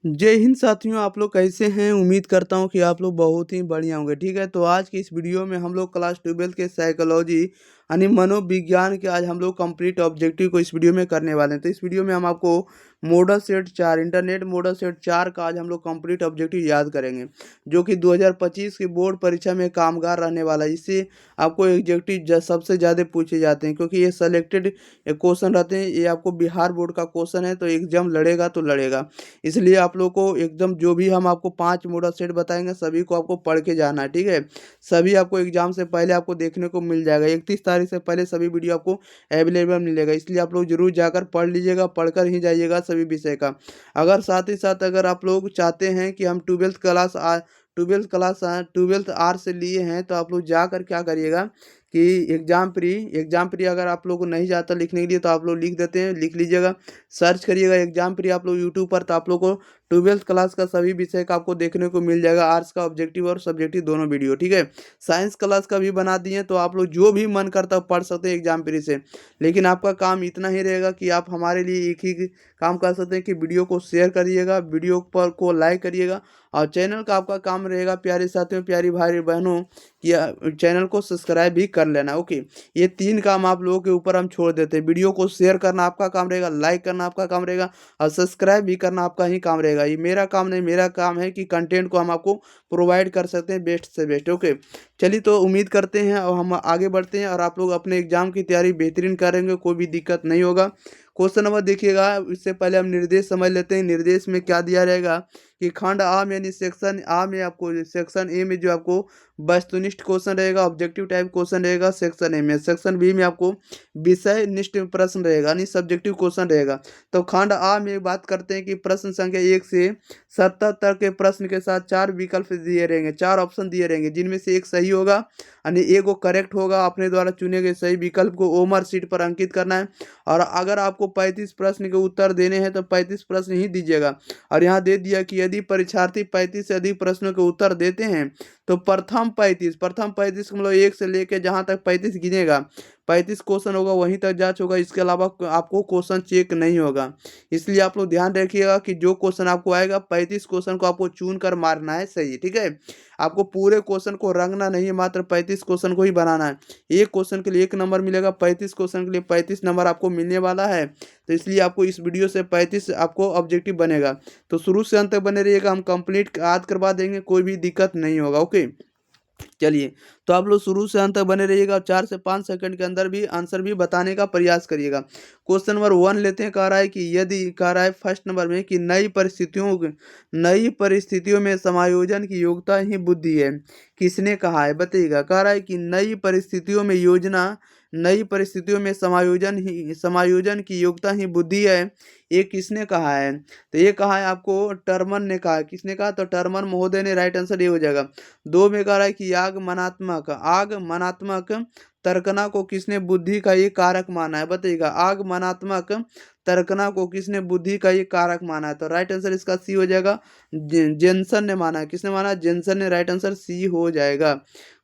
जय हिंद साथियों, आप लोग कैसे हैं। उम्मीद करता हूं कि आप लोग बहुत ही बढ़िया होंगे। ठीक है, तो आज की इस वीडियो में हम लोग क्लास 12 के साइकोलॉजी यानी मनोविज्ञान के आज हम लोग कंप्लीट ऑब्जेक्टिव को इस वीडियो में करने वाले हैं। तो इस वीडियो में हम आपको model set 4 internet model set 4 का आज हम लोग कंप्लीट ऑब्जेक्टिव याद करेंगे, जो कि 2025 की बोर्ड परीक्षा में कामगार रहने वाला है। इससे आपको ऑब्जेक्टिव सबसे ज़्यादा पूछे जाते हैं, क्योंकि ये सेलेक्टेड क्वेश्चन रहते हैं। ये आपको बिहार बोर्ड का क्वेश्चन है, तो एग्जाम लड़ेगा तो लड़ेगा। इसलिए आप लोग को एकदम जो भी हम आपको 5 मॉडल सेट बताएंगे सभी को आपको पढ़ के जाना है। ठीक है, सभी आपको एग्जाम से पहले आपको देखने को मिल जाएगा। 31 तारीख से पहले सभी वीडियो आपको अवेलेबल मिलेगा, इसलिए आप लोग जरूर जाकर पढ़ लीजिएगा, पढ़कर ही जाइएगा सभी विषय का। अगर साथ ही साथ अगर आप लोग चाहते हैं कि हम ट्वेल्थ आर से लिए हैं, तो आप लोग जाकर क्या करिएगा कि एग्जाम प्री अगर आप लोग को नहीं जाता लिखने के लिए, तो आप लोग लिख देते हैं, लिख लीजिएगा, सर्च करिएगा एग्जाम प्री आप लोग यूट्यूब पर, तो आप लोग को 12th क्लास का सभी विषय का आपको देखने को मिल जाएगा। आर्ट्स का ऑब्जेक्टिव और सब्जेक्टिव दोनों वीडियो। ठीक है, साइंस क्लास का भी बना दिए, तो आप लोग जो भी मन करता है पढ़ सकते हैं एग्जाम प्री से। लेकिन आपका काम इतना ही रहेगा कि आप हमारे लिए एक ही काम कर सकते हैं कि वीडियो को शेयर करिएगा, वीडियो पर को लाइक करिएगा, और चैनल का आपका काम रहेगा प्यारे साथियों, प्यारी भाई बहनों, कि चैनल को सब्सक्राइब भी कर लेना। ओके, ये 3 काम आप लोगों के ऊपर हम छोड़ देते हैं। वीडियो को शेयर करना आपका काम रहेगा, लाइक करना आपका काम रहेगा, और सब्सक्राइब भी करना आपका ही काम रहेगा। ये मेरा काम नहीं, मेरा काम है कि कंटेंट को हम आपको प्रोवाइड कर सकते हैं बेस्ट से बेस्ट। ओके, चलिए, तो उम्मीद करते हैं और हम आगे बढ़ते हैं, और आप लोग अपने एग्जाम की तैयारी बेहतरीन करेंगे, कोई भी दिक्कत नहीं होगा। क्वेश्चन नंबर देखिएगा, इससे पहले हम निर्देश समझ लेते हैं। निर्देश में क्या दिया रहेगा कि खंड आ में यानी सेक्शन आ में आपको, सेक्शन ए में जो आपको वस्तुनिष्ठ क्वेश्चन रहेगा, ऑब्जेक्टिव टाइप क्वेश्चन रहेगा सेक्शन ए में। सेक्शन बी में आपको विषय निष्ठ प्रश्न रहेगा यानी सब्जेक्टिव क्वेश्चन रहेगा। तो खंड आ में बात करते हैं कि प्रश्न संख्या 1 से 70 तक के प्रश्न के साथ 4 विकल्प दिए रहेंगे, 4 ऑप्शन दिए रहेंगे, जिनमें से एक सही होगा यानी एक वो करेक्ट होगा। अपने द्वारा चुने गए सही विकल्प को ओमर शीट पर अंकित करना है। और अगर आपको 35 प्रश्न के उत्तर देने हैं तो 35 प्रश्न ही दीजिएगा। और यहाँ दे दिया कि यदि परीक्षार्थी 35 से अधिक प्रश्नों के उत्तर देते हैं, तो प्रथम 35 मतलब 1 से लेके जहाँ तक 35 गिनेगा, 35 क्वेश्चन होगा वहीं तक जांच होगा। इसके अलावा आपको क्वेश्चन चेक नहीं होगा। इसलिए आप लोग ध्यान रखिएगा कि जो क्वेश्चन आपको आएगा 35 क्वेश्चन को आपको चुन कर मारना है सही। ठीक है, आपको पूरे क्वेश्चन को रंगना नहीं है, मात्र 35 क्वेश्चन को ही बनाना है। एक क्वेश्चन के लिए 1 नंबर मिलेगा, 35 क्वेश्चन के लिए 35 नंबर आपको मिलने वाला है। तो इसलिए आपको इस वीडियो से 35 आपको ऑब्जेक्टिव बनेगा। तो शुरू से अंत तक बने रहिएगा, हम कंप्लीट याद करवा देंगे, कोई भी दिक्कत नहीं होगा। ओके, चलिए, तो आप लोग शुरू से अंत तक बने रहिएगा, 4 से 5 सेकंड के अंदर भी आंसर भी बताने का प्रयास करिएगा। क्वेश्चन नंबर 1 लेते हैं। कह रहा है कि यदि कह रहा है फर्स्ट नंबर में कि नई परिस्थितियों में समायोजन की योग्यता ही बुद्धि है, किसने कहा है बताइएगा। कह रहा है कि नई परिस्थितियों में समायोजन की योग्यता ही बुद्धि है, ये किसने कहा है। तो ये कहा है आपको टर्मन ने कहा है। किसने कहा, तो टर्मन महोदय ने। राइट आंसर ये हो जाएगा। 2 में कह रहा है कि आगमनात्मक तर्कना को किसने बुद्धि का ये कारक माना है बताइएगा। आगमनात्मक तर्कना को किसने बुद्धि का ये कारक माना है, तो राइट आंसर इसका सी हो जाएगा। जेनसन ने माना है। किसने माना, जेनसन ने। राइट आंसर सी हो जाएगा।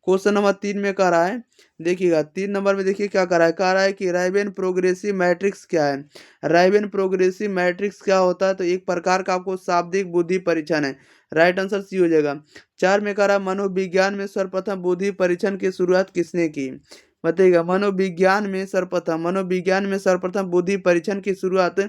क्वेश्चन नंबर 3 में कह रहा है, देखिएगा 3 नंबर में देखिए क्या कर रहा है। कह रहा है कि राइबेन प्रोग्रेसिव मैट्रिक्स क्या है। राइबेन प्रोग्रेसिव मैट्रिक्स क्या होता है, तो एक प्रकार का आपको शाब्दिक बुद्धि परीक्षण है। राइट आंसर सी हो जाएगा। 4 में कह रहा है मनोविज्ञान में सर्वप्रथम बुद्धि परीक्षण की शुरुआत किसने की बताइएगा। मनोविज्ञान में सर्वप्रथम बुद्धि परीक्षण की शुरुआत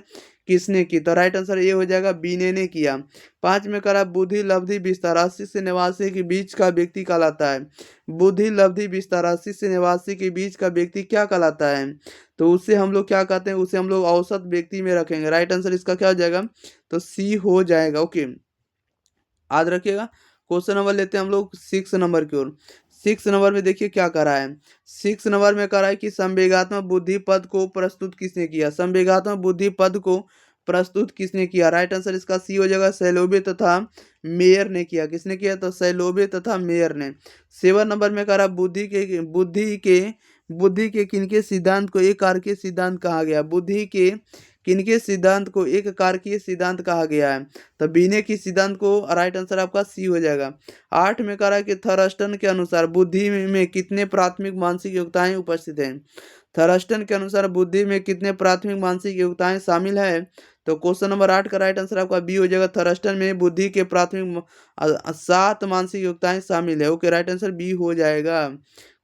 किसने की, तो राइट आंसर ये हो जाएगा, बीने ने किया। 5 में कह रहा है बुद्धि लब्धि विस्तार 80 से 89 के बीच का व्यक्ति कहलाता है। बुद्धि लब्धि विस्तार 80 से 89 के बीच का व्यक्ति क्या कहलाता है, तो उसे हम लोग क्या कहते हैं, उसे हम लोग औसत व्यक्ति में रखेंगे। राइट आंसर इसका क्या हो जाएगा, तो सी हो जाएगा। ओके, याद रखिएगा। क्वेश्चन नंबर लेते हैं हम लोग 6 नंबर की ओर। 6 नंबर में देखिए क्या कर रहा है। 6 नंबर में कर रहा है कि संवेगात्मक बुद्धि पद को प्रस्तुत किसने किया। संवेगात्मक बुद्धि पद को प्रस्तुत किसने किया। राइट आंसर इसका सी हो जाएगा, सैलोबे तथा मेयर ने किया। किसने किया, तो सैलोबे तथा मेयर ने। 7 नंबर में कह रहा बुद्धि के किनके सिद्धांत को एक कारकीय सिद्धांत कहा गया। बुद्धि के किनके सिद्धांत को एक कारकीय सिद्धांत कहा गया है, तो बीने की सिद्धांत को। राइट आंसर आपका सी हो जाएगा। 8 में कह रहा है कि थर्स्टन के अनुसार बुद्धि में कितने प्राथमिक मानसिक योग्यताएं उपस्थित हैं। थर्स्टन के अनुसार बुद्धि में कितने प्राथमिक मानसिक योग्यताएं शामिल है, तो क्वेश्चन नंबर 8 का राइट आंसर आपका बी हो जाएगा। थर्स्टन में बुद्धि के प्राथमिक 7 मानसिक योग्यताएं शामिल है। ओके, राइट आंसर बी हो जाएगा।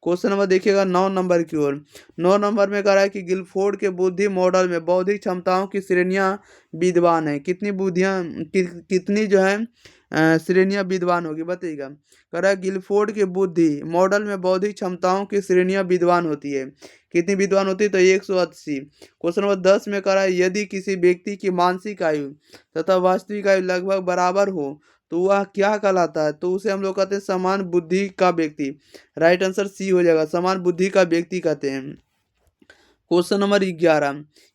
क्वेश्चन नंबर देखिएगा 9 नंबर की ओर। 9 नंबर में कह रहा है कि गिलफोर्ड के बुद्धि मॉडल में बौद्धिक क्षमताओं की श्रेणियां विद्वान है। कितनी बुद्धियां कितनी जो है श्रेणियां विद्वान होगी बताइएगा। कह रहा है गिलफोर्ड के बुद्धि मॉडल में बौद्धिक क्षमताओं की श्रेणियां विद्वान होती है। कितनी विद्वान होती है? तो 180। क्वेश्चन नंबर 10 में कह रहा है यदि किसी व्यक्ति की मानसिक आयु तथा वास्तविक आयु लगभग बराबर हो तो वह क्या कहलाता है? तो उसे हम लोग कहते हैं समान बुद्धि का व्यक्ति। राइट आंसर सी हो जाएगा, समान बुद्धि का व्यक्ति कहते हैं। क्वेश्चन नंबर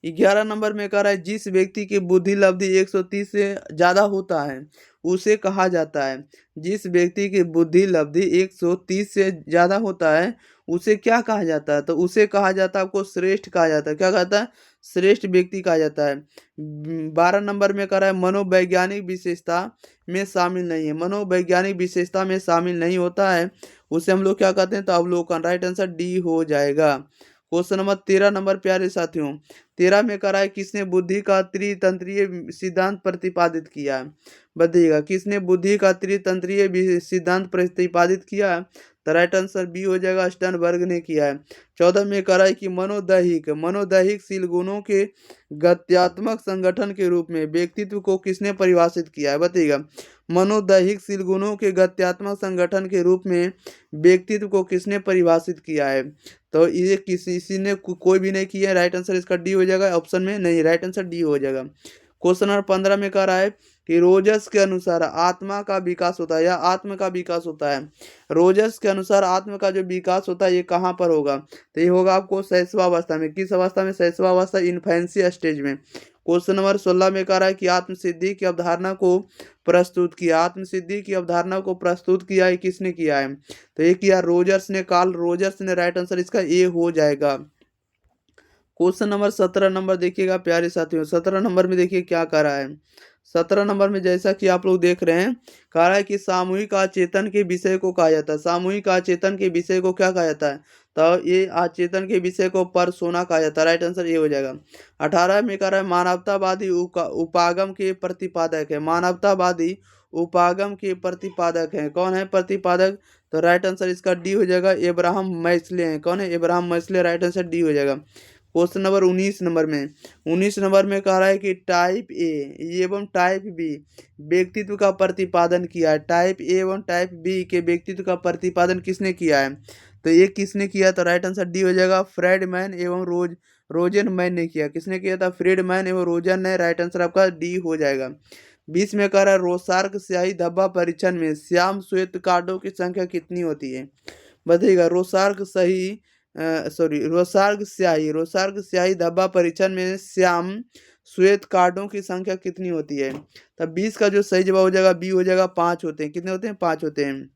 11 नंबर में कह रहा है जिस व्यक्ति की बुद्धि लब्धि 130 से ज्यादा होता है उसे कहा जाता है। जिस व्यक्ति की बुद्धि लब्धि 130 से ज्यादा होता है उसे क्या कहा जाता है? तो उसे कहा जाता है, आपको श्रेष्ठ कहा जाता है। क्या कहता है? श्रेष्ठ व्यक्ति कहा जाता है। 12 नंबर में कह रहा है मनोवैज्ञानिक विशेषता में शामिल नहीं है। मनोवैज्ञानिक विशेषता में शामिल नहीं होता है उसे हम लोग क्या कहते हैं? तो अवलोकन। राइट आंसर डी हो जाएगा। क्वेश्चन नंबर 13 नंबर प्यारे साथियों, 13 में कह रहा है किसने बुद्धि का त्रितंत्रीय सिद्धांत प्रतिपादित किया है? बताइएगा किसने बुद्धि का त्रितंत्रीय सिद्धांत प्रतिपादित किया है? तो राइट आंसर बी हो जाएगा, स्टर्नबर्ग ने किया है। 14 में कह रहा है कि मनोदैहिक शील गुणों के गत्यात्मक संगठन के रूप में व्यक्तित्व को किसने परिभाषित किया है? बताइएगा मनोदैहिक शील गुणों के गत्यात्मक संगठन के रूप में व्यक्तित्व को किसने परिभाषित किया है? तो ये किसी ने कोई भी नहीं किया है। राइट आंसर इसका डी हो जाएगा, ऑप्शन में नहीं। राइट आंसर डी हो जाएगा। क्वेश्चन नंबर 15 में कह रहा है कि रोजस के अनुसार आत्मा का विकास होता है या आत्म का विकास होता है। रोजस के अनुसार आत्म का जो विकास होता है ये कहाँ पर होगा? तो ये होगा आपको शैशवावस्था में। किस अवस्था में? शैशवावस्था, इन्फेंसी स्टेज में। क्वेश्चन नंबर 16 में कह रहा है कि आत्मसिद्धि की अवधारणा को प्रस्तुत किया। आत्मसिद्धि की अवधारणा को प्रस्तुत किया है किसने किया है? तो ये किया रोजर्स ने, कार्ल रोजर्स ने। राइट आंसर इसका ए हो जाएगा। क्वेश्चन नंबर 17 नंबर देखिएगा प्यारे साथियों। 17 नंबर में देखिए क्या कह रहा है। 17 नंबर में जैसा कि आप लोग देख रहे हैं, कह रहा है कि सामूहिक आचेतन के विषय को कहा जाता है। सामूहिक आचेतन के विषय को क्या कहा जाता है? तो ये आचेतन के विषय को परसोना कहा जाता है। राइट आंसर ये हो जाएगा। 18 में कह रहा है मानवतावादी उपागम के प्रतिपादक है। मानवतावादी उपागम के प्रतिपादक है। कौन है प्रतिपादक? तो राइट आंसर इसका डी हो जाएगा, एब्राहम मैस्ले हैं। कौन है? एब्राहम मैस्ले। राइट आंसर डी हो जाएगा। क्वेश्चन नंबर 19 नंबर में, 19 नंबर में कह रहा है कि टाइप ए एवं टाइप बी व्यक्तित्व का प्रतिपादन किया है। टाइप ए एवं टाइप बी के व्यक्तित्व का प्रतिपादन किसने किया है? तो ये किसने किया? तो राइट आंसर डी हो जाएगा, फ्रेडमैन एवं रोजनमैन ने किया। किसने किया था? फ्रेडमैन एवं रोजन ने। राइट आंसर आपका डी हो जाएगा। 20 में कह रहा है रोसार्क स्याही धब्बा परीक्षण में श्याम श्वेत कार्डों की संख्या कितनी होती है? बताइएगा रोसार्क स्याही धब्बा परीक्षण में श्याम श्वेत कार्डों की संख्या कितनी होती है? तब 20 का जो सही जवाब हो जाएगा बी हो जाएगा, 5 होते हैं। कितने होते हैं? 5 होते हैं।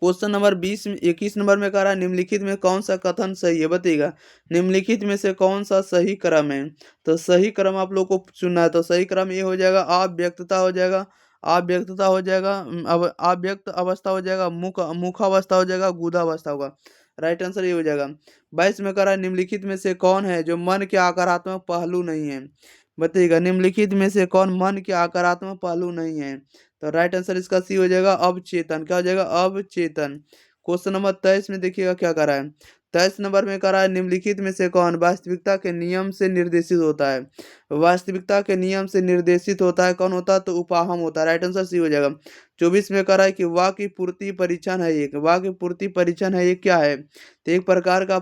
क्वेश्चन नंबर 21 नंबर में कह रहा है निम्नलिखित में कौन सा कथन सही है? बताइएगा निम्नलिखित में से कौन सा सही क्रम है? तो सही क्रम आप लोग को चुनना है। तो सही क्रम ये हो जाएगा, अव्यक्तता हो जाएगा, अव्यक्तता हो जाएगा, अव्यक्त अवस्था हो जाएगा, मुखावस्था हो जाएगा, गुदावस्था होगा। राइट आंसर ये हो जाएगा। 22 में कह रहा है निम्नलिखित में से कौन है जो मन के आकारात्मक पहलू नहीं है? बताइएगा निम्नलिखित में से कौन मन के आकारात्मक पहलू नहीं है? तो राइट आंसर इसका सी हो जाएगा, अवचेतन। क्या हो जाएगा? अवचेतन। क्वेश्चन नंबर 23 में देखिएगा क्या कर रहा है। 23 नंबर में कह रहा है निम्नलिखित में से कौन वास्तविकता के नियम से निर्देशित होता है? वास्तविकता के नियम से निर्देशित होता है कौन होता है? तो उपाहम होता है। राइट आंसर सी हो जाएगा। 24 में कह रहा है कि वाक्य पूर्ति परीक्षण है एक। वाक्य पूर्ति परीक्षण है एक क्या है? तो एक प्रकार का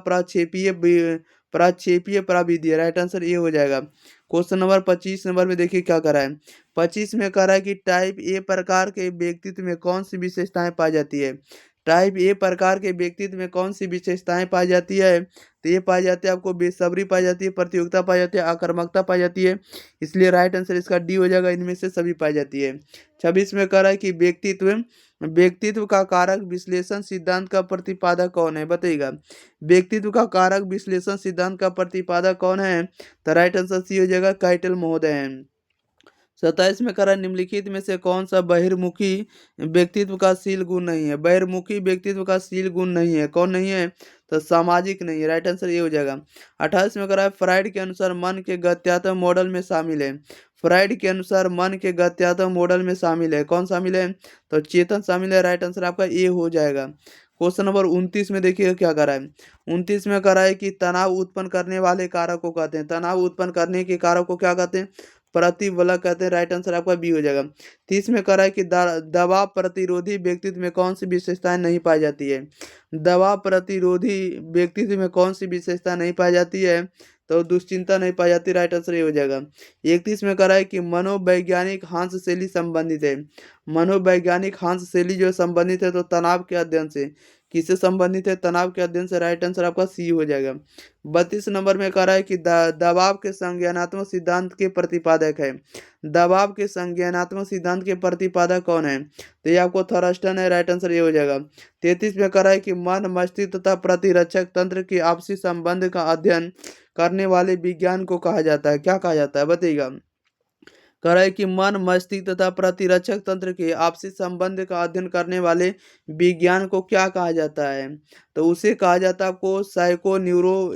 प्रक्षेपीय प्राविधि है। राइट आंसर ये हो जाएगा। क्वेश्चन नंबर 25 नंबर में देखिए क्या कर रहा है। 25 में कह रहा है कि टाइप ए प्रकार के व्यक्तित्व में कौन सी विशेषताएं पाई जाती है? टाइप ए प्रकार के व्यक्तित्व में कौन सी विशेषताएं पाई जाती है? तो ये पाई जाती है आपको बेसब्री पाई जाती है, प्रतियोगिता पाई जाती है, आक्रामकता पाई जाती है। इसलिए राइट आंसर इसका डी हो जाएगा, इनमें से सभी पाई जाती है। 26 में कह रहा है कि व्यक्तित्व का कारक विश्लेषण सिद्धांत का प्रतिपादक कौन है? बताइएगा व्यक्तित्व का कारक विश्लेषण सिद्धांत का प्रतिपादक कौन है? तो राइट आंसर सी हो जाएगा, काइटल महोदय हैं। 27 में कह रहा है निम्नलिखित में से कौन सा बहिर्मुखी व्यक्तित्व का शील गुण नहीं है? बहिर्मुखी व्यक्तित्व का शील गुण नहीं है, कौन नहीं है? तो सामाजिक नहीं है, राइट आंसर ये हो जाएगा। 28 में करा है फ्राइड के अनुसार मन के गत्यात्मक मॉडल में शामिल है। फ्राइड के अनुसार मन के गत्यात्मक मॉडल में शामिल है, कौन शामिल है? तो चेतन शामिल है, राइट आंसर आपका ए हो जाएगा। क्वेश्चन नंबर 29 में देखिए क्या करा है। 29 में करा है कि तनाव उत्पन्न करने वाले कारक को कहते हैं, तनाव उत्पन्न करने के कारक को क्या कहते हैं? प्रतिबल कहते हैं, राइट आंसर आपका बी हो जाएगा। 30 में करा है कि दबाव प्रतिरोधी व्यक्तित्व में कौन सी विशेषताएं नहीं पाई जाती है? दबाव प्रतिरोधी व्यक्तित्व में कौन सी विशेषता नहीं पाई जाती है? तो दुश्चिंता नहीं पाई जाती, राइट आंसर ये हो जाएगा। 31 में करा है कि मनोवैज्ञानिक हंस शैली संबंधित है। मनोवैज्ञानिक हंस शैली जो संबंधित है तो तनाव के अध्ययन से, किससे संबंधित है? तनाव के अध्ययन से, राइट आंसर आपका सी हो जाएगा। 32 नंबर में कह रहा है कि दबाव के संज्ञानात्मक सिद्धांत के प्रतिपादक है। दबाव के संज्ञानात्मक सिद्धांत के प्रतिपादक कौन है? तो ये आपको थर्स्टन है, राइट आंसर ये हो जाएगा। 33 में कह रहा है कि मन, मस्तिष्क तथा प्रतिरक्षक तंत्र के आपसी संबंध का अध्ययन करने वाले विज्ञान को कहा जाता है, क्या कहा जाता है बताइएगा? कह रहा है कि मन, मस्तिष्क तथा प्रतिरक्षक तंत्र के आपसी संबंध का अध्ययन करने वाले विज्ञान को क्या कहा जाता है? तो उसे कहा जाता है आपको साइको न्यूरो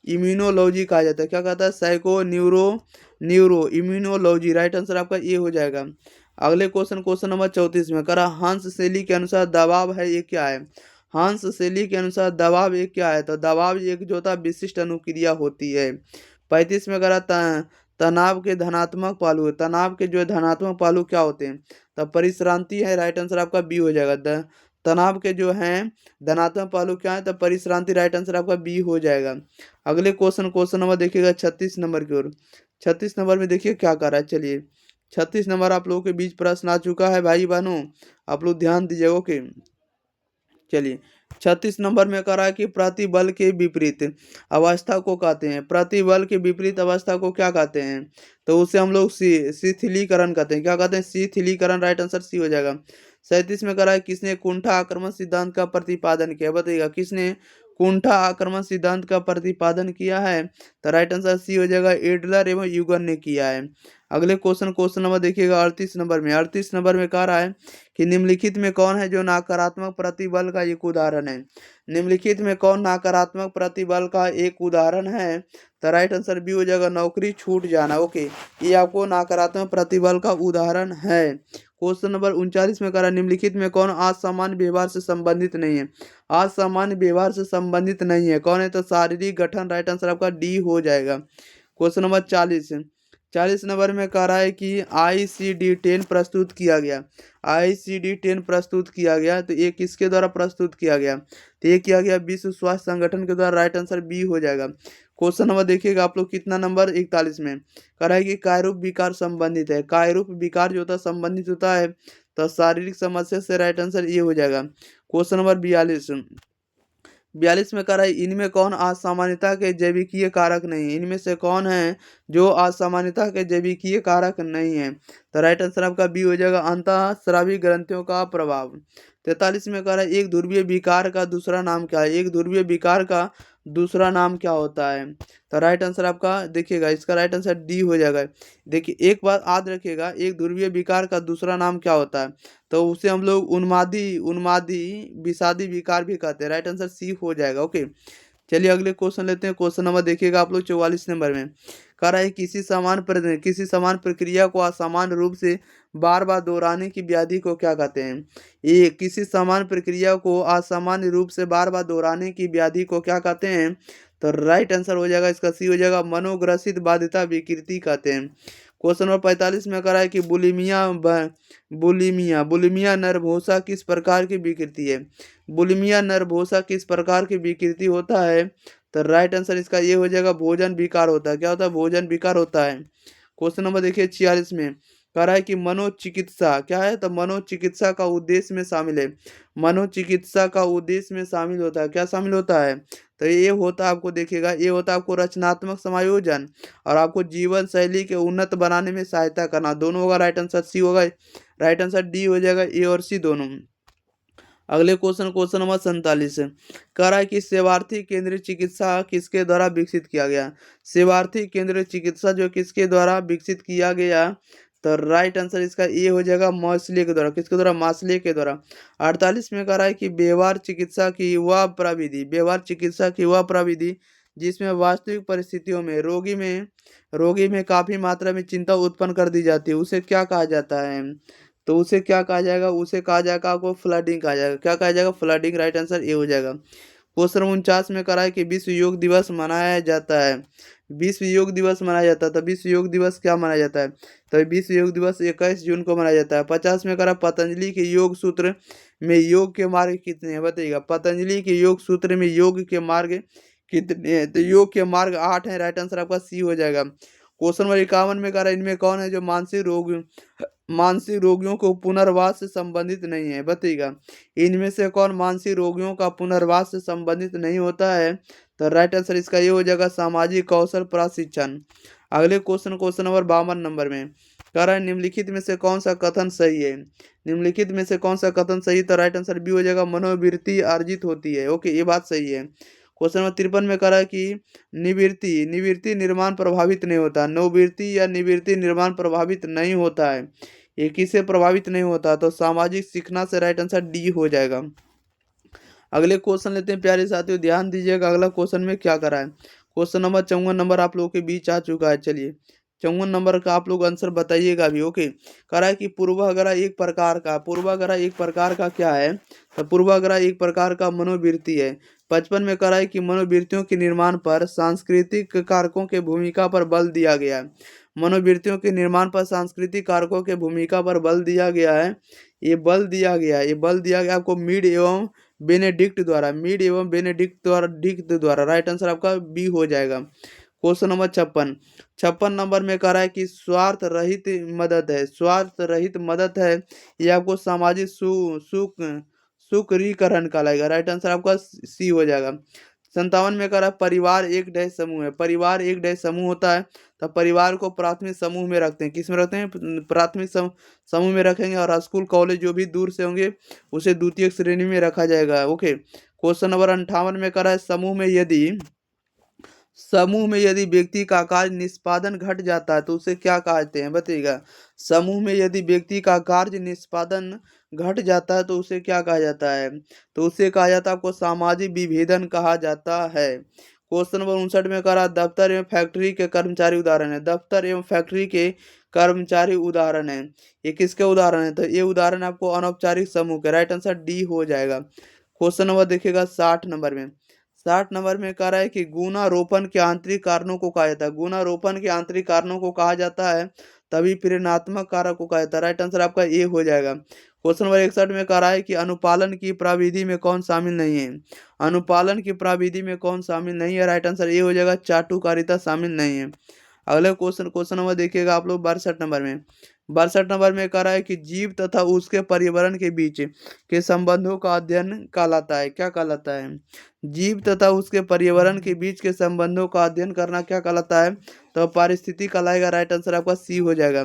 इम्यूनोलॉजी कहा जाता है, क्या कहता है? Psycho neuro immunology, right answer आपका ये हो जाएगा। अगले क्वेश्चन नंबर 34 में करा हंस शैली के अनुसार दबाव है ये क्या है? हंस शैली के अनुसार दबाव ये क्या है? तो दबाव एक जो होता विशिष्ट अनुक्रिया होती है। 35 में करा तनाव के धनात्मक पहलू, तनाव के जो धनात्मक पहलू क्या होते हैं? तो परिश्रांति है, राइट आंसर आपका बी हो जाएगा। तनाव के जो हैं धनात्मक पहलू क्या है? तो परिश्रांति, राइट आंसर आपका बी हो जाएगा। अगले क्वेश्चन नंबर देखिएगा 36 नंबर की ओर। 36 नंबर में देखिए क्या कर रहा है, चलिए 36 नंबर आप लोगों के बीच प्रश्न आ चुका है भाई बहनों, आप लोग ध्यान दीजिएगा, ओके। चलिए 36 नंबर में करा है कि प्रतिबल के विपरीत अवस्था को कहते हैं, प्रतिबल के विपरीत अवस्था को क्या कहते हैं? तो उसे हम लोग शिथिलीकरण कहते हैं, क्या कहते हैं? शिथिलीकरण, राइट आंसर सी हो जाएगा। 37 में करा है किसने कुंठा आक्रमण सिद्धांत का प्रतिपादन किया, बताइएगा किसने कुंठा आक्रमण सिद्धांत का प्रतिपादन किया है? तो राइट आंसर सी हो जाएगा, एडलर एवं यूगन ने किया है। अगले क्वेश्चन नंबर देखिएगा 38 नंबर में। 38 नंबर में कह रहा है कि निम्नलिखित में कौन है जो नकारात्मक प्रतिबल का एक उदाहरण है? निम्नलिखित में कौन नकारात्मक प्रतिबल का एक उदाहरण है? तो राइट आंसर बी हो जाएगा, नौकरी छूट जाना, ओके। ये आपको नकारात्मक प्रतिबल का उदाहरण है। क्वेश्चन नंबर 39 में कह रहा है निम्नलिखित में कौन असामान्य व्यवहार से संबंधित नहीं है? असामान्य व्यवहार से संबंधित नहीं है, कौन है? तो शारीरिक गठन, राइट आंसर आपका डी हो जाएगा। क्वेश्चन नंबर 40 नंबर में कह रहा है कि ICD-10 प्रस्तुत किया गया। ICD-10 प्रस्तुत किया गया, तो ये किसके द्वारा प्रस्तुत किया गया? तो ये किया गया विश्व स्वास्थ्य संगठन के द्वारा, राइट आंसर बी हो जाएगा। क्वेश्चन नंबर देखिएगा आप लोग कितना नंबर 41 में कह रहा है कि कायरूप विकार संबंधित है। कायरूप विकार जो होता है संबंधित होता है तो शारीरिक समस्या से, राइट आंसर ये हो जाएगा। क्वेश्चन नंबर 42 में कह रहा है इनमें कौन असामान्यता के जैविकीय कारक नहीं है? इनमें से कौन है जो असामान्यता के जैविकीय कारक नहीं है? तो राइट आंसर आपका बी हो जाएगा, अंतःस्रावी ग्रंथियों का प्रभाव। 43 में कह रहा है एक ध्रुवीय विकार का दूसरा नाम क्या है? एक ध्रुवीय विकार का दूसरा नाम क्या होता है? तो राइट आंसर आपका देखिएगा, इसका राइट आंसर डी हो जाएगा। देखिए एक बात याद रखिएगा, एक ध्रुवीय विकार का दूसरा नाम क्या होता है? तो उसे हम लोग उन्मादी विषादी विकार भी कहते हैं, राइट आंसर सी हो जाएगा, ओके। चलिए अगले क्वेश्चन लेते हैं। क्वेश्चन नंबर देखिएगा आप लोग 44 नंबर में कह रहा है किसी समान प्रक्रिया को असामान्य रूप से बार बार दोहराने की व्याधि को क्या कहते हैं? ये किसी समान प्रक्रिया को असामान्य रूप से बार बार दोहराने की व्याधि को क्या कहते हैं? तो राइट आंसर हो जाएगा, इसका सी हो जाएगा, मनोग्रसित बाध्यता विकृति कहते हैं। क्वेश्चन नंबर 45 में कह रहा है कि बुलिमिया नरभोसा किस प्रकार की विकृति है? बुलिमिया नरभोसा किस प्रकार की विकृति होता है? तो राइट आंसर इसका ये हो जाएगा, भोजन विकार होता है। क्या होता है? भोजन विकार होता है। क्वेश्चन नंबर देखिए 46 में कह रहा है कि मनोचिकित्सा क्या है? तो मनोचिकित्सा का उद्देश्य में शामिल है। मनोचिकित्सा का उद्देश्य में शामिल होता है, क्या शामिल होता है? तो ये होता है आपको देखिएगा, ये होता है आपको रचनात्मक समायोजन और आपको जीवन शैली के उन्नत बनाने में सहायता करना, दोनों होगा, राइट आंसर सी होगा, राइट आंसर डी हो जाएगा, ए और सी दोनों। अगले क्वेश्चन नंबर 47 कह रहा है कि सेवार्थी केंद्रीय चिकित्सा किसके द्वारा विकसित किया गया? सेवार्थी केंद्रीय चिकित्सा जो किसके द्वारा विकसित किया गया? तो राइट आंसर इसका ए हो जाएगा मास्ले के द्वारा। किसके द्वारा? मास्ले के द्वारा। 48 में कह रहा है कि व्यवहार चिकित्सा की वह प्रविधि, व्यवहार चिकित्सा की वह प्रविधि जिसमें वास्तविक परिस्थितियों में रोगी में काफी मात्रा में चिंता उत्पन्न कर दी जाती है, उसे क्या कहा जाता है? तो उसे क्या कहा जाएगा? उसे कहा जाएगा आपको फ्लडिंग कहा जाएगा। क्या कहा जाएगा? फ्लडिंग। राइट आंसर ए हो जाएगा। क्वेश्चन 49 में करा है कि विश्व योग दिवस मनाया जाता है। विश्व योग दिवस मनाया जाता है, तो विश्व योग दिवस क्या मनाया जाता है? तो विश्व योग दिवस 21 जून को मनाया जाता है। 50 में करा पतंजलि के योग सूत्र में योग के मार्ग कितने हैं? बताइएगा। पतंजलि के योग सूत्र में योग के मार्ग कितने हैं? तो योग के मार्ग 8 हैं। राइट आंसर आपका सी हो जाएगा। क्वेश्चन नंबर 51 में कह रहा है इनमें कौन है जो मानसिक रोगियों को पुनर्वास से संबंधित नहीं है? बताइएगा। इनमें से कौन मानसिक रोगियों का पुनर्वास से संबंधित नहीं होता है? तो राइट आंसर इसका ये हो जाएगा सामाजिक कौशल प्रशिक्षण। अगले क्वेश्चन नंबर 52 नंबर में कह रहा है निम्नलिखित में से कौन सा कथन सही है? निम्नलिखित में से कौन सा कथन सही है? तो राइट आंसर बी हो जाएगा मनोवृत्ति अर्जित होती है। ओके, ये बात सही है। क्वेश्चन नंबर 53 में कह रहा है कि निवृत्ति निर्माण प्रभावित नहीं होता। नववृत्ति या निवृत्ति निर्माण प्रभावित नहीं होता है। ये किससे प्रभावित नहीं होता? तो सामाजिक सीखना से। राइट आंसर डी हो जाएगा। अगले क्वेश्चन लेते हैं प्यारे साथियों, ध्यान दीजिएगा अगला क्वेश्चन में क्या करा है। क्वेश्चन नंबर 54 नंबर आप लोगों के बीच आ चुका है। चलिए 54 नंबर का आप लोग आंसर बताइएगा भी। ओके, कह रहा है कि पूर्वाग्रह एक प्रकार का क्या है? तो पूर्वाग्रह एक प्रकार का मनोवृत्ति है। 55 में कह रहा है कि मनोवृत्तियों के निर्माण पर सांस्कृतिक कारकों के भूमिका पर बल दिया गया है। मनोवृत्तियों के निर्माण पर सांस्कृतिक कारकों के भूमिका पर बल दिया गया है। ये बल दिया गया आपको मीड एवं बेनेडिक्ट द्वारा। राइट आंसर आपका बी हो जाएगा। क्वेश्चन नंबर 56 नंबर में कह रहा है कि स्वार्थ रहित मदद है, ये आपको सामाजिक सुकरीकरण कहलाएगा। राइट आंसर आपका सी हो जाएगा। 57 में कह रहा है परिवार एक डैश समूह है। परिवार एक डैश समूह होता है, तो परिवार को प्राथमिक समूह में रखते हैं। किस में रखते हैं? प्राथमिक समूह में रखेंगे, और स्कूल कॉलेज जो भी दूर से होंगे उसे द्वितीय श्रेणी में रखा जाएगा। ओके, क्वेश्चन नंबर 58 में कह रहा है समूह में यदि व्यक्ति का कार्य निष्पादन घट जाता है तो उसे क्या कहते हैं? बताइएगा। समूह में यदि व्यक्ति का कार्य निष्पादन घट जाता है तो उसे क्या कहा जाता है? तो उसे कहा जाता है आपको सामाजिक विभेदन कहा जाता है। क्वेश्चन नंबर 59 में कह रहा है दफ्तर एवं फैक्ट्री के कर्मचारी उदाहरण है। दफ्तर एवं फैक्ट्री के कर्मचारी उदाहरण है, ये किसके उदाहरण है? तो ये उदाहरण आपको अनौपचारिक समूह के। राइट आंसर डी हो जाएगा। क्वेश्चन नंबर देखिएगा 60 नंबर में। 60 नंबर में कह रहा है कि गुणारोपण के आंतरिक कारणों को कहा जाता है। गुणारोपण के आंतरिक कारणों को कहा जाता है, तभी प्रेरणात्मक कारक को कहा जाता है। राइट आंसर आपका ए हो जाएगा। क्वेश्चन नंबर 61 में कह रहा है कि अनुपालन की प्रविधि में कौन शामिल नहीं है? अनुपालन की प्रविधि में कौन शामिल नहीं है? राइट आंसर ए हो जाएगा चाटुकारिता शामिल नहीं है। अगले क्वेश्चन नंबर देखिएगा आप लोग 62 नंबर में। 62 नंबर में कह रहा है कि जीव तथा उसके पर्यावरण के बीच के संबंधों का अध्ययन कहलाता है। क्या कहलाता है? जीव तथा उसके पर्यावरण के बीच के संबंधों का अध्ययन करना क्या कहलाता है? तो पारिस्थितिकी कहलाएगा। राइट आंसर आपका सी हो जाएगा।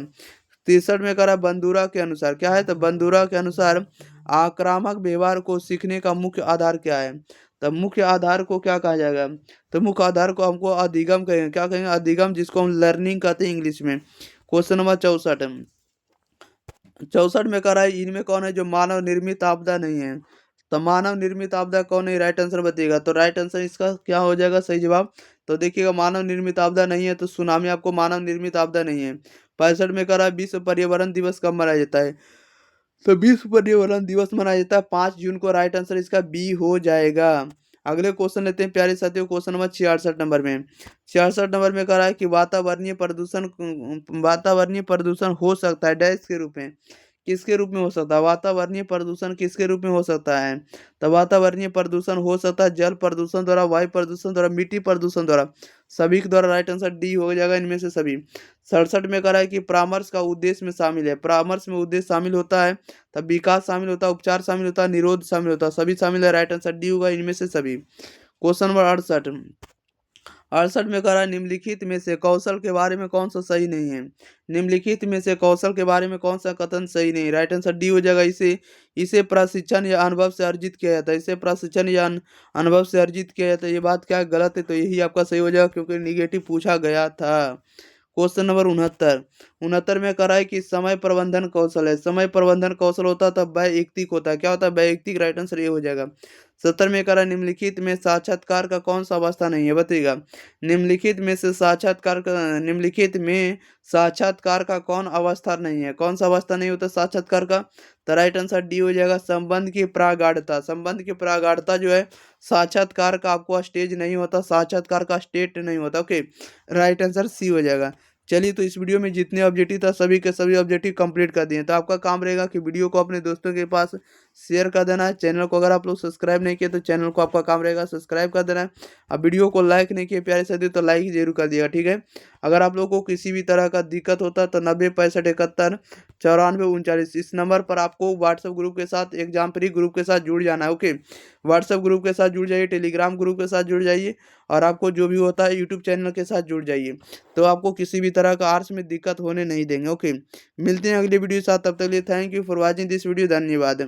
63 में कह रहा है बंदूरा के अनुसार क्या है? तो बंदूरा के अनुसार आक्रामक व्यवहार को सीखने का मुख्य आधार क्या है? तब मुख्य आधार को क्या कहा जाएगा? तो मुख्य आधार को हमको अधिगम कहेंगे। क्या कहेंगे? अधिगम, जिसको हम लर्निंग कहते हैं इंग्लिश में। क्वेश्चन नंबर 64 में कह रहा है इनमें कौन है जो मानव निर्मित आपदा नहीं है? तो मानव निर्मित आपदा कौन है? राइट आंसर बताइएगा। तो राइट आंसर इसका क्या हो जाएगा सही जवाब? तो देखिएगा मानव निर्मित आपदा नहीं है, तो सुनामी आपको मानव निर्मित आपदा नहीं है। 65 में कह रहा है विश्व पर्यावरण दिवस कब मनाया जाता है? तो विश्व पर्यावरण दिवस मनाया जाता है 5 जून को। राइट आंसर इसका बी हो जाएगा। अगले क्वेश्चन लेते हैं प्यारे साथियों, क्वेश्चन नंबर 66 नंबर में। 66 नंबर में कह रहा है कि वातावरणीय प्रदूषण हो सकता है डैश के रूप में। किसके रूप में हो सकता है? वातावरणीय प्रदूषण किसके रूप में हो सकता है? तो वातावरणीय प्रदूषण हो सकता है जल प्रदूषण द्वारा, वायु प्रदूषण द्वारा, मिट्टी प्रदूषण द्वारा, सभी के द्वारा। राइट आंसर डी हो जाएगा इनमें से सभी। 67 में कह रहा है कि परामर्श का उद्देश्य में शामिल है। परामर्श में उद्देश्य शामिल होता है, तब विकास शामिल होता है, उपचार शामिल होता है, निरोध शामिल होता है, सभी शामिल है। राइट आंसर डी होगा इनमें से सभी। क्वेश्चन नंबर 68 में कह रहा है निम्नलिखित में से कौशल के बारे में कौन सा सही नहीं है? निम्नलिखित में से कौशल के बारे में कौन सा कथन सही नहीं? राइट आंसर डी हो जाएगा। इसे प्रशिक्षण या अनुभव से अर्जित किया जाता है। इसे प्रशिक्षण या अनुभव से अर्जित किया जाता है। ये बात क्या गलत है? तो यही आपका सही हो जाएगा, क्योंकि निगेटिव पूछा गया था। Question number 69। 69 में करा है कि समय प्रबंधन कौशल है। समय प्रबंधन कौशल होता है तब वैयक्तिक होता है। क्या होता है? वैयक्तिक। राइट आंसर ये हो जाएगा। 70 में करा निम्नलिखित में साक्षात्कार का कौन सा अवस्था नहीं है? बताइएगा। निम्नलिखित में साक्षात्कार का कौन अवस्था नहीं है? कौन सा अवस्था नहीं होता साक्षात्कार का? तो राइट आंसर डी हो जाएगा, संबंध की प्रागाढ़ता। संबंध की प्रागाढ़ता जो है साक्षात्कार का आपको स्टेज नहीं होता, साक्षात्कार का स्टेट नहीं होता। ओके, राइट आंसर सी हो जाएगा। चलिए, तो इस वीडियो में जितने ऑब्जेक्टिव था सभी के सभी ऑब्जेक्टिव कंप्लीट कर दिए। तो आपका काम रहेगा कि वीडियो को अपने दोस्तों के पास शेयर कर देना है। चैनल को अगर आप लोग सब्सक्राइब नहीं किए तो चैनल को आपका काम रहेगा सब्सक्राइब कर देना है। अब वीडियो को लाइक नहीं किए प्यारे साथी तो लाइक जरूर कर दिएगा, ठीक है। अगर आप लोग को किसी भी तरह का दिक्कत होता है तो 90 65 71 94 39 इस नंबर पर आपको व्हाट्सएप ग्रुप के साथ, एग्जाम फ्री ग्रुप के साथ जुड़ जाना है। ओके, व्हाट्सएप ग्रुप के साथ जुड़ जाइए, टेलीग्राम ग्रुप के साथ जुड़ जाइए, और आपको जो भी होता है यूट्यूब चैनल के साथ जुड़ जाइए। तो आपको किसी भी तरह का आर्ट्स में दिक्कत होने नहीं देंगे। ओके, मिलते हैं अगली वीडियो के साथ, तब तक के लिए thank you for watching this video. धन्यवाद।